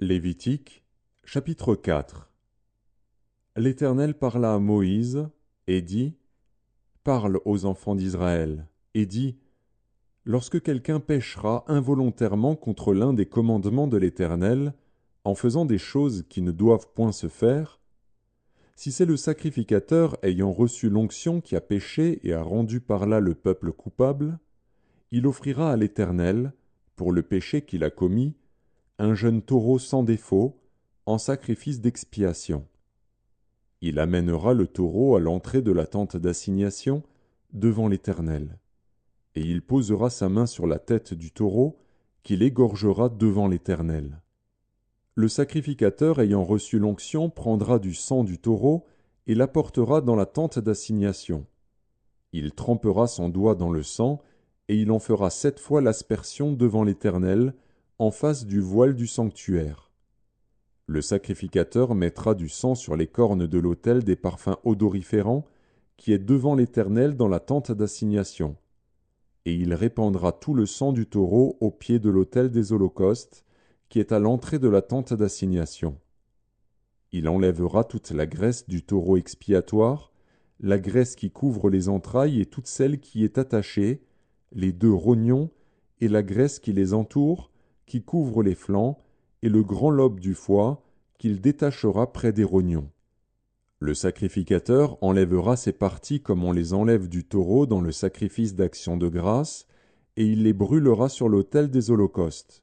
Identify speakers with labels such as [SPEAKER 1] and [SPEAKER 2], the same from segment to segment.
[SPEAKER 1] Lévitique, chapitre 4. L'Éternel parla à Moïse, et dit, Parle aux enfants d'Israël, et dis, Lorsque quelqu'un péchera involontairement contre l'un des commandements de l'Éternel, en faisant des choses qui ne doivent point se faire, si c'est le sacrificateur ayant reçu l'onction qui a péché et a rendu par là le peuple coupable, il offrira à l'Éternel, pour le péché qu'il a commis, un jeune taureau sans défaut, en sacrifice d'expiation. Il amènera le taureau à l'entrée de la tente d'assignation, devant l'Éternel. Et il posera sa main sur la tête du taureau, qu'il égorgera devant l'Éternel. Le sacrificateur ayant reçu l'onction prendra du sang du taureau et l'apportera dans la tente d'assignation. Il trempera son doigt dans le sang, et il en fera 7 fois l'aspersion devant l'Éternel, en face du voile du sanctuaire. Le sacrificateur mettra du sang sur les cornes de l'autel des parfums odoriférants, qui est devant l'Éternel dans la tente d'assignation. Et il répandra tout le sang du taureau au pied de l'autel des holocaustes, qui est à l'entrée de la tente d'assignation. Il enlèvera toute la graisse du taureau expiatoire, la graisse qui couvre les entrailles et toute celle qui est attachée, les 2 rognons, et la graisse qui les entoure, qui couvre les flancs, et le grand lobe du foie, qu'il détachera près des rognons. Le sacrificateur enlèvera ces parties comme on les enlève du taureau dans le sacrifice d'action de grâce, et il les brûlera sur l'autel des holocaustes.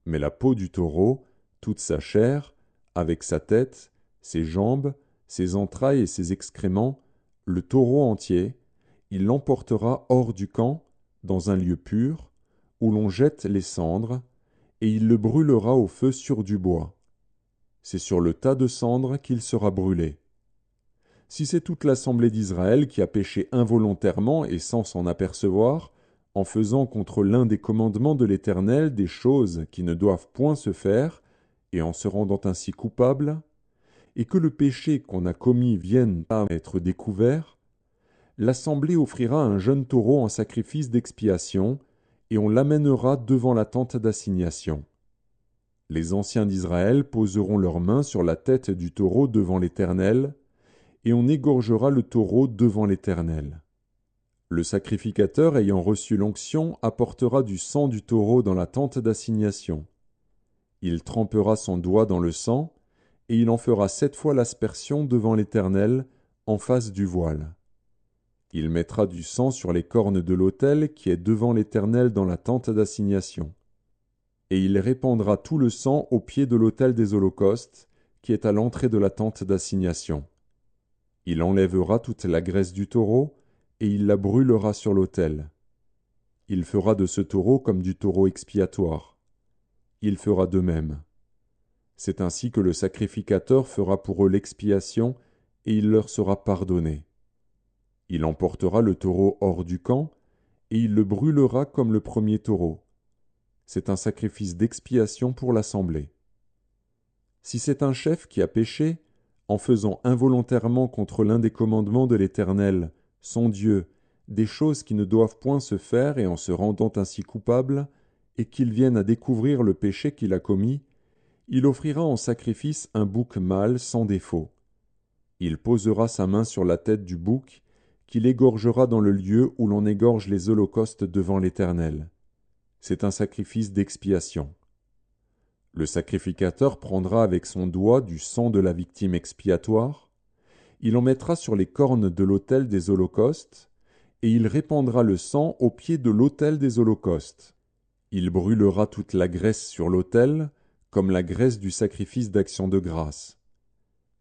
[SPEAKER 1] Mais la peau du taureau, toute sa chair, avec sa tête, ses jambes, ses entrailles et ses excréments, le taureau entier, il l'emportera hors du camp, dans un lieu pur, où l'on jette les cendres, et il le brûlera au feu sur du bois. C'est sur le tas de cendres qu'il sera brûlé. Si c'est toute l'assemblée d'Israël qui a péché involontairement et sans s'en apercevoir, en faisant contre l'un des commandements de l'Éternel des choses qui ne doivent point se faire, et en se rendant ainsi coupable, et que le péché qu'on a commis vienne à être découvert, l'assemblée offrira un jeune taureau en sacrifice d'expiation, et on l'amènera devant la tente d'assignation. Les anciens d'Israël poseront leurs mains sur la tête du taureau devant l'Éternel, et on égorgera le taureau devant l'Éternel. Le sacrificateur ayant reçu l'onction apportera du sang du taureau dans la tente d'assignation. Il trempera son doigt dans le sang, et il en fera 7 fois l'aspersion devant l'Éternel, en face du voile. Il mettra du sang sur les cornes de l'autel qui est devant l'Éternel dans la tente d'assignation. Et il répandra tout le sang au pied de l'autel des holocaustes, qui est à l'entrée de la tente d'assignation. Il enlèvera toute la graisse du taureau, et il la brûlera sur l'autel. Il fera de ce taureau comme du taureau expiatoire. Il fera de même. C'est ainsi que le sacrificateur fera pour eux l'expiation, et il leur sera pardonné. Il emportera le taureau hors du camp, et il le brûlera comme le premier taureau. C'est un sacrifice d'expiation pour l'assemblée. Si c'est un chef qui a péché, en faisant involontairement contre l'un des commandements de l'Éternel, son Dieu, des choses qui ne doivent point se faire et en se rendant ainsi coupable, et qu'il vienne à découvrir le péché qu'il a commis, il offrira en sacrifice un bouc mâle sans défaut. Il posera sa main sur la tête du bouc, qu'il égorgera dans le lieu où l'on égorge les holocaustes devant l'Éternel. C'est un sacrifice d'expiation. Le sacrificateur prendra avec son doigt du sang de la victime expiatoire, il en mettra sur les cornes de l'autel des holocaustes, et il répandra le sang au pied de l'autel des holocaustes. Il brûlera toute la graisse sur l'autel, comme la graisse du sacrifice d'action de grâce.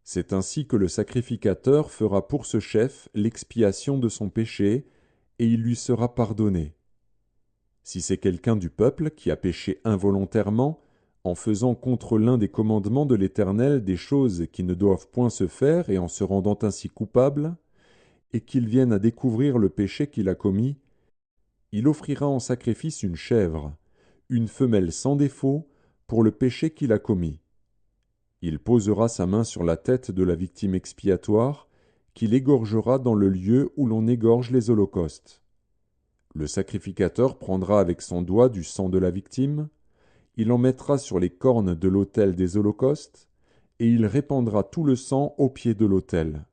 [SPEAKER 1] C'est ainsi que le sacrificateur fera pour ce chef l'expiation de son péché, et il lui sera pardonné. Si c'est quelqu'un du peuple qui a péché involontairement, en faisant contre l'un des commandements de l'Éternel des choses qui ne doivent point se faire et en se rendant ainsi coupable, et qu'il vienne à découvrir le péché qu'il a commis, il offrira en sacrifice une chèvre, une femelle sans défaut, pour le péché qu'il a commis. Il posera sa main sur la tête de la victime expiatoire, qu'il égorgera dans le lieu où l'on égorge les holocaustes. Le sacrificateur prendra avec son doigt du sang de la victime, il en mettra sur les cornes de l'autel des holocaustes, et il répandra tout le sang au pied de l'autel.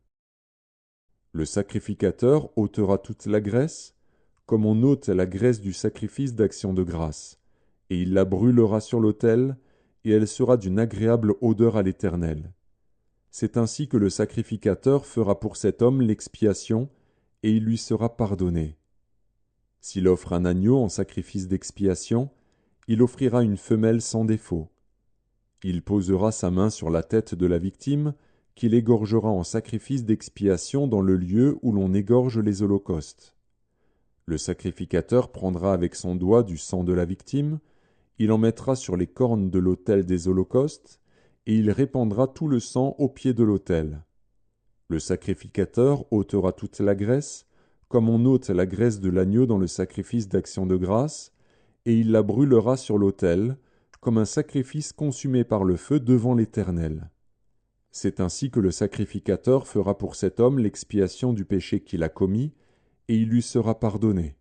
[SPEAKER 1] Le sacrificateur ôtera toute la graisse, comme on ôte la graisse du sacrifice d'action de grâce, et il la brûlera sur l'autel, et elle sera d'une agréable odeur à l'Éternel. C'est ainsi que le sacrificateur fera pour cet homme l'expiation, et il lui sera pardonné. S'il offre un agneau en sacrifice d'expiation, il offrira une femelle sans défaut. Il posera sa main sur la tête de la victime, qu'il égorgera en sacrifice d'expiation dans le lieu où l'on égorge les holocaustes. Le sacrificateur prendra avec son doigt du sang de la victime, il en mettra sur les cornes de l'autel des holocaustes, et il répandra tout le sang au pied de l'autel. Le sacrificateur ôtera toute la graisse, comme on ôte la graisse de l'agneau dans le sacrifice d'action de grâce, et il la brûlera sur l'autel, comme un sacrifice consumé par le feu devant l'Éternel. C'est ainsi que le sacrificateur fera pour cet homme l'expiation du péché qu'il a commis, et il lui sera pardonné.